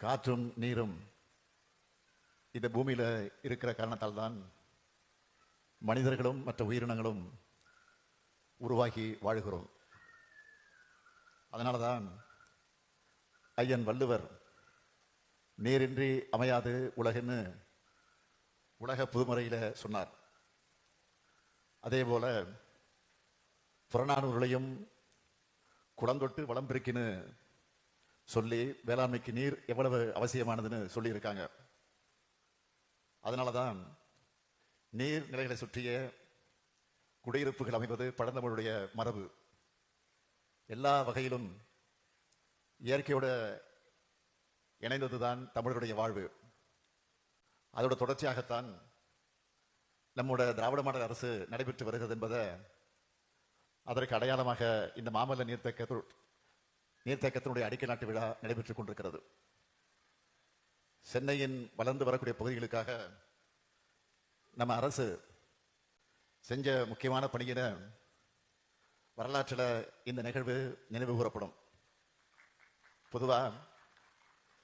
காற்றும் நீரும் இந்த பூமியில் இருக்கிற காரணத்தால் தான் மனிதர்களும் மற்ற உயிரினங்களும் உருவாகி வாழ்கிறோம். அதனால தான் ஐயன் வள்ளுவர் நீரின்றி அமையாது உலகுன்னு உலக புதுமுறையில் சொன்னார். அதே போல புறநானூறுகளையும் குளந்தொட்டு வளம் பெருக்கின்னு சொல்லி வேளாண்மைக்கு நீர் எவ்வளவு அவசியமானதுன்னு சொல்லியிருக்காங்க. அதனால தான் நீர் நிலைகளை சுற்றிய குடியிருப்புகள் அமைவது பழந்தமிழுடைய மரபு. எல்லா வகையிலும் இயற்கையோட இணைந்ததுதான் தமிழருடைய வாழ்வு. அதோட தொடர்ச்சியாகத்தான் நம்முடைய திராவிட மாடல் அரசு நடைபெற்று வருகிறது என்பதை அதற்கு அடையாளமாக இந்த மாமல்ல நீர்த்தேக்கத்தினுடைய அடிக்கல் நாட்டு விழா நடைபெற்றுக் கொண்டிருக்கிறது. சென்னையின் வளர்ந்து வரக்கூடிய பகுதிகளுக்காக நம்ம அரசு செஞ்ச முக்கியமான பணியின வரலாற்றில் இந்த நிகழ்வு நினைவு கூறப்படும். பொதுவாக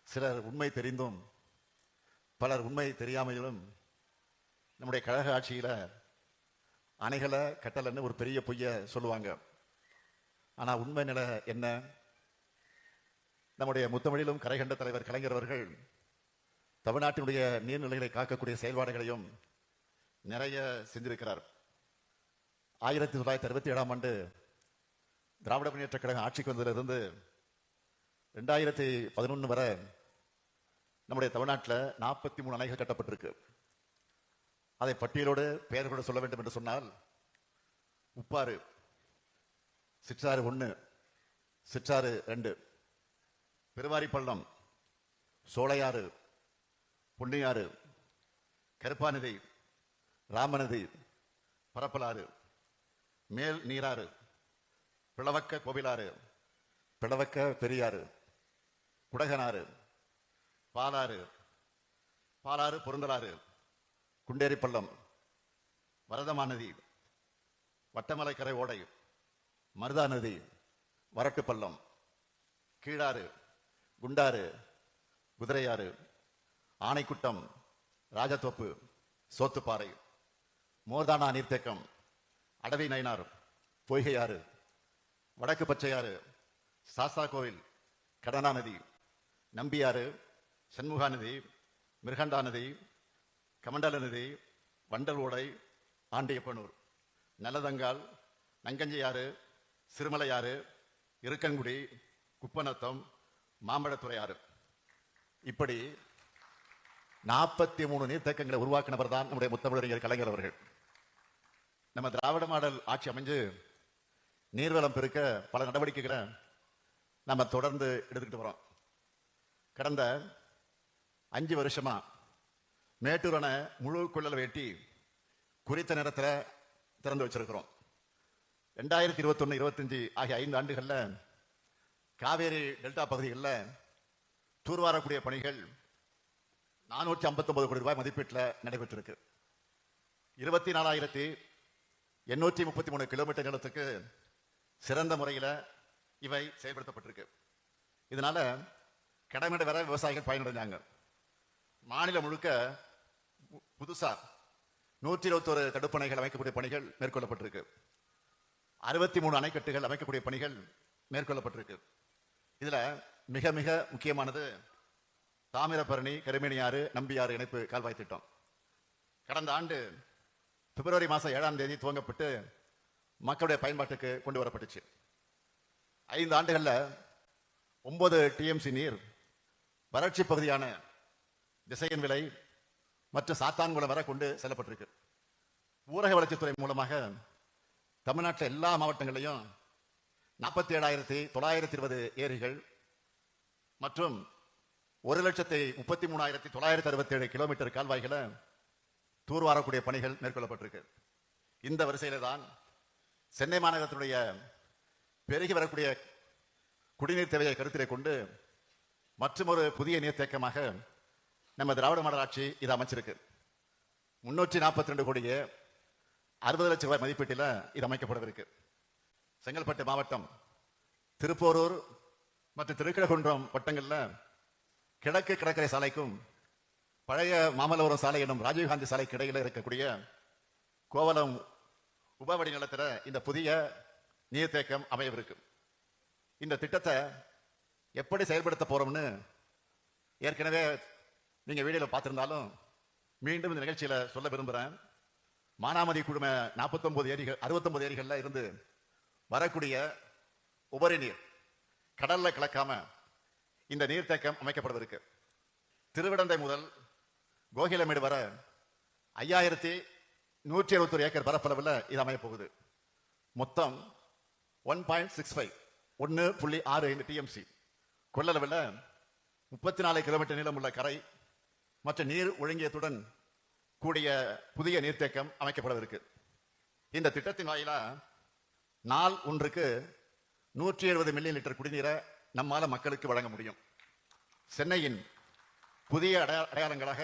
சிலர் உண்மை தெரிந்தும் பலர் உண்மை தெரியாமையிலும் நம்முடைய கழக ஆட்சியில் அணைகளை கட்டலன்னு ஒரு பெரிய பொய்ய சொல்லுவாங்க. ஆனால் உண்மை நிலை என்ன? நம்முடைய முத்தமிழிலும் கரை கண்ட தலைவர் கலைஞர் அவர்கள் தமிழ்நாட்டினுடைய நீர்நிலைகளை காக்கக்கூடிய செயல்பாடுகளையும் நிறைய செஞ்சிருக்கிறார். 1967ஆம் ஆண்டு திராவிட முன்னேற்ற கழகம் ஆட்சிக்கு வந்ததிலிருந்து 2011 வரை நம்முடைய தமிழ்நாட்டில் 43 அணைகள் கட்டப்பட்டிருக்கு. அதை பட்டியலோடு பெயர்களோடு சொல்ல வேண்டும் என்று சொன்னால் உப்பாறு, சிற்றாறு 1, சிற்றாறு 2, பெருவாரிப்பள்ளம், சோலையாறு, பொன்னியாறு, கருப்பாநதி, ராமநதி, பரப்பலாறு, மேல் நீராறு, பிளவக்க கோவிலாறு, பிளவக்க பெரியாறு, குடகனாறு, பாலாறு, பாலாறு பொருந்தலாறு, குண்டேரிப்பள்ளம், வரதமாநதி, வட்டமலைக்கரை ஓடை, மருதா நதி, வரட்டுப்பள்ளம், கீழாறு, குண்டாறு, குதிரையாறு, ஆனைக்குட்டம், ராஜத்தோப்பு, சோத்துப்பாறை, மோர்தானா நீர்த்தேக்கம், அடவி நயினார், பொய்கையாறு, வடக்கு பச்சையாறு, சாஸ்தா கோவில், கடனா நதி, நம்பியாறு, சண்முகா நதி, மிருகண்டா நதி, கமண்டல நதி, வண்டல் ஓடை, ஆண்டியப்பனூர், நல்லதங்கால், நங்கஞ்சியாறு, சிறுமலையாறு, இருக்கன்குடி, குப்பநத்தம், மாம்பழத்துறையாறு, இப்படி 43 நீர்த்தேக்கங்களை உருவாக்கினவர் தான் நம்முடைய முத்தமிழறிஞர் கலைஞர் அவர்கள். நம்ம திராவிட மாடல் ஆட்சி அமைஞ்சு நீர்வளம் பெருக்க பல நடவடிக்கைகளை நம்ம தொடர்ந்து எடுத்துக்கிட்டு வரோம். கடந்த 5 வருஷமா மேட்டூர் அணை முழு கொள்ளல வெட்டி குறித்த நேரத்தில் திறந்து வச்சிருக்கிறோம். 2021-25 ஆகிய 5 ஆண்டுகளில் காவேரி டெல்டா பகுதிகளில் தூர்வாரக்கூடிய பணிகள் 459 கோடி ரூபாய் மதிப்பீட்டில் நடைபெற்றிருக்கு. 24,833 கிலோமீட்டர் நிலத்துக்கு சிறந்த முறையில் இவை செயல்படுத்தப்பட்டிருக்கு. இதனால கடமையிட வர விவசாயிகள் பயனடைஞ்சாங்க. மாநிலம் முழுக்க புதுசா 121 தடுப்பணைகள் அமைக்கக்கூடிய பணிகள் மேற்கொள்ளப்பட்டிருக்கு. 63 அணைக்கட்டுகள் அமைக்கக்கூடிய பணிகள் மேற்கொள்ளப்பட்டிருக்கு. இதுல மிக மிக முக்கியமானது தாமிரபரணி, கருமேனியாறு, நம்பியாறு இணைப்பு கால்வாய் திட்டம். கடந்த ஆண்டு பிப்ரவரி மாதம் 7ஆம் தேதி துவங்கப்பட்டு மக்களுடைய பயன்பாட்டுக்கு கொண்டு வரப்பட்டுச்சு. 5 ஆண்டுகள்ல 9 டிஎம்சி நீர் வறட்சி பகுதியான திசையன் விலை மற்றும் சாத்தான்குளம் வரை கொண்டு செல்லப்பட்டிருக்கு. ஊரக வளர்ச்சித்துறை மூலமாக தமிழ்நாட்டில் எல்லா மாவட்டங்களிலையும் 47,920 ஏரிகள் மற்றும் 1,33,967 கிலோமீட்டர் கால்வாய்களை தூர்வாரக்கூடிய பணிகள் மேற்கொள்ளப்பட்டிருக்கு. இந்த வரிசையில தான் சென்னை மாநகரத்தினுடைய பெருகி வரக்கூடிய குடிநீர் தேவையை கருத்திலே கொண்டு மற்றொரு புதிய நீர்த்தேக்கமாக நம்ம திராவிட மாடல் ஆட்சி இதை அமைச்சிருக்கு. 342 கோடியே 60 லட்சம் ரூபாய் மதிப்பீட்டில் இது அமைக்கப்படவிருக்கு. செங்கல்பட்டு மாவட்டம், திருப்போரூர் மற்றும் திருக்கழுகுன்றம் வட்டங்களில் கிழக்கு கடற்கரை சாலைக்கும் பழைய மாமல்லபுரம் சாலை எனும் ராஜீவ்காந்தி சாலைக்கு இடையில இருக்கக்கூடிய கோவலம் உபவடி நிலத்துல இந்த புதிய நீர்த்தேக்கம் அமையவிருக்கு. இந்த திட்டத்தை எப்படி செயல்படுத்த போறோம்னு ஏற்கனவே நீங்க வீடியோல பார்த்திருந்தாலும் மீண்டும் இந்த நிகழ்ச்சியில சொல்ல விரும்புறேன். மானாமதி குழும 49 ஏரிகள் 69 ஏரிகள்ல இருந்து வரக்கூடிய உபரி நீர் கடல்ல கலக்காம இந்த நீர்த்தேக்கம் அமைக்கப்படுவதற்கு திருவிடந்தை முதல் கோகிலமேடு வர 5121 ஏக்கர் பரப்பளவில் இது அமைய போகுது. மொத்தம் 1.65 1.65 டிஎம்சி கொள்ளளவில் 34 கிலோமீட்டர் நீளம் உள்ள கரை மற்றும் நீர் ஒழுங்கியத்துடன் கூடிய புதிய நீர்த்தேக்கம் அமைக்கப்படவிருக்கு. இந்த திட்டத்தின் வாயிலா நாள் ஒன்றுக்கு 170 மில்லியன் லிட்டர் குடிநீரை நம்மால மக்களுக்கு வழங்க முடியும். சென்னையின் புதிய அடையாளங்களாக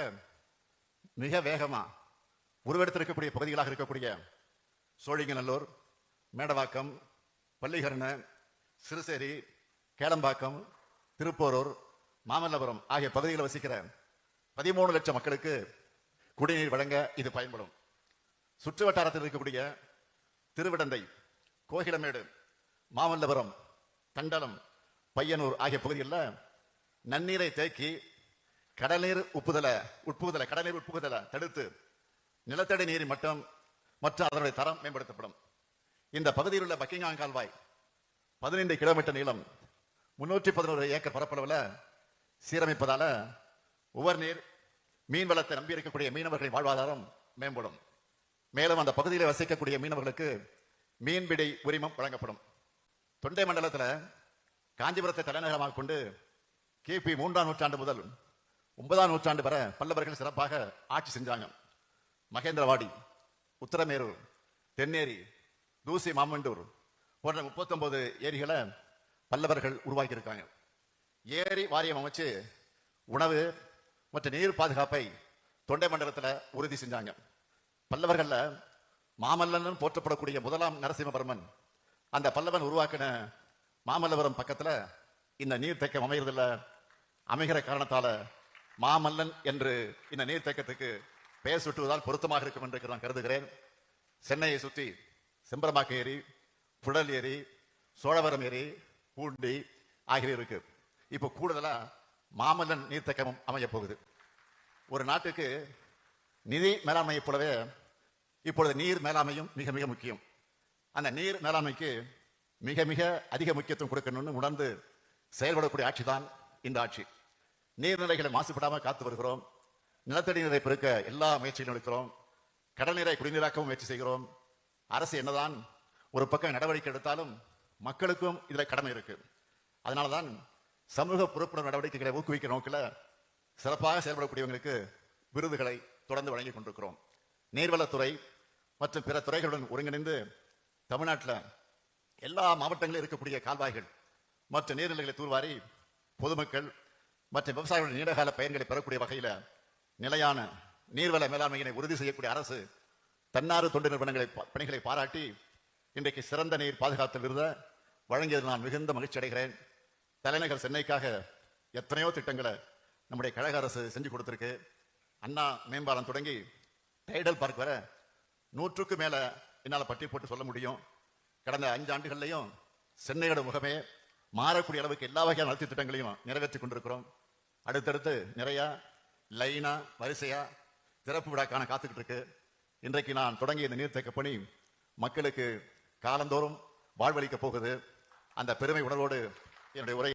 மிக வேகமா உருவெடுத்திருக்கக்கூடிய பகுதிகளாக இருக்கக்கூடிய சோழிங்கநல்லூர், மேடவாக்கம், பள்ளிகரண, சிறுசேரி, கேளம்பாக்கம், திருப்போரூர், மாமல்லபுரம் ஆகிய பகுதிகளில் வசிக்கிற 13 லட்சம் மக்களுக்கு குடிநீர் வழங்க இது பயன்படும். சுற்று வட்டாரத்தில் இருக்கக்கூடிய திருவிடந்தை, கோகிலமேடு, மாமல்லபுரம், தண்டலம், பையனூர் ஆகிய பகுதிகளில் நன்னீரை தேக்கி கடல்நீர் உட்புகுதலை தடுத்து நிலத்தடி நீரின் மட்டம் மற்றும் அதனுடைய தரம் மேம்படுத்தப்படும். இந்த பகுதியில் உள்ள பக்கிங்ஹாம் கால்வாய் 15 கிலோமீட்டர் நீளம் 311 ஏக்கர் பரப்பளவில் சீரமைப்பதால உவர்நீர் மீன் வளத்தை நம்பி இருக்கக்கூடிய மீனவர்களின் வாழ்வாதாரம் மேம்படும். மேலும் அந்த பகுதியில் வசிக்கக்கூடிய மீனவர்களுக்கு மீன்பிடி உரிமம் வழங்கப்படும். தொண்டை மண்டலத்தில் காஞ்சிபுரத்தை தலைநகரமாக கொண்டு கிபி 3ஆம் நூற்றாண்டு முதல் 9ஆம் நூற்றாண்டு வரை பல்லவர்கள் சிறப்பாக ஆட்சி செஞ்சாங்க. மகேந்திரவாடி, உத்தரமேரூர், தென்னேரி, தூசி மாமண்டூர் போன்ற 39 ஏரிகளை பல்லவர்கள் உருவாக்கி இருக்காங்க. ஏரி வாரியம் அமைச்சு உணவு மற்றும் நீர் பாதுகாப்பை தொண்டை மண்டலத்தில் உறுதி செஞ்சாங்க. பல்லவர்கள்ல மாமல்லன் போற்றப்படக்கூடிய முதலாம் நரசிம்மவர்மன் அந்த பல்லவன் உருவாக்கின மாமல்லபுரம் பக்கத்துல இந்த நீர்த்தேக்கம் அமைகிற காரணத்தால மாமல்லன் என்று இந்த நீர்த்தேக்கத்துக்கு பெயர் சுட்டுவதால் பொருத்தமாக இருக்கும் என்று நான் கருதுகிறேன். சென்னையை சுற்றி செம்பரமாக்க ஏரி, புழல் ஏரி, சோழவரம் ஏரி, பூண்டி ஆகியவை இருக்கு. இப்போ கூடுதலா மாமல்லன் நீர்த்தேக்கமும் அமைய போகுது. ஒரு நாட்டுக்கு நிதி மேலாண்மையை போலவே இப்பொழுது நீர் மேலாண்மையும் மிக மிக முக்கியம். அந்த நீர் மேலாண்மைக்கு மிக மிக அதிக முக்கியத்துவம் கொடுக்கணும்னு உணர்ந்து செயல்படக்கூடிய ஆட்சி தான் இந்த ஆட்சி. நீர்நிலைகளை மாசுபடாமல் காத்து வருகிறோம். நிலத்தடி நீரை பெருக்க எல்லா முயற்சிகளும் எடுக்கிறோம். கடல் நீரை குடிநீராக்கவும் முயற்சி செய்கிறோம். அரசு என்னதான் ஒரு பக்கம் நடவடிக்கை எடுத்தாலும் மக்களுக்கும் இதுல கடமை இருக்கு. அதனாலதான் சமூக பொறுப்புணர்வு நடவடிக்கைகளை ஊக்குவிக்க நோக்கில சிறப்பாக செயல்படக்கூடியவங்களுக்கு விருதுகளை தொடர்ந்து வழங்கி கொண்டிருக்கிறோம். நீர்வளத்துறை மற்றும் பிற துறைகளுடன் ஒருங்கிணைந்து தமிழ்நாட்டில் எல்லா மாவட்டங்களிலும் இருக்கக்கூடிய கால்வாய்கள் மற்றும் நீர்நிலைகளை தூர்வாரி பொதுமக்கள் மற்றும் விவசாயிகளுடைய நீண்டகால பயன்களை பெறக்கூடிய வகையில் நிலையான நீர்வள மேலாண்மையினை உறுதி செய்யக்கூடிய அரசு தன்னார்வ தொண்டு நிறுவனங்களை பணிகளை பாராட்டி இன்றைக்கு சிறந்த நீர் பாதுகாத்தல் விருதை வழங்கியது நான் மிகுந்த மகிழ்ச்சி அடைகிறேன். தலைநகர் சென்னைக்காக எத்தனையோ திட்டங்களை நம்முடைய கழக அரசு செஞ்சு கொடுத்திருக்கு. அண்ணா மேம்பாலம் தொடங்கி டைடல் பார்க் வர 100க்கு மேல என்னால் பட்டி போட்டு சொல்ல முடியும். கடந்த 5 ஆண்டுகள்லையும் சென்னையோட முகமே மாறக்கூடிய அளவுக்கு எல்லா வகையான வளர்ச்சி திட்டங்களையும் நிறைவேற்றி கொண்டிருக்கிறோம். அடுத்தடுத்து நிறைய லைனா வரிசையா திறப்பு விழா காண காத்துக்கிட்டு இருக்கு. இன்றைக்கு நான் தொடங்கிய இந்த நீர்த்தேக்க பணி மக்களுக்கு காலந்தோறும் வாழ்வளிக்க போகுது. அந்த பெருமை உணர்வோடு என்னுடைய உரை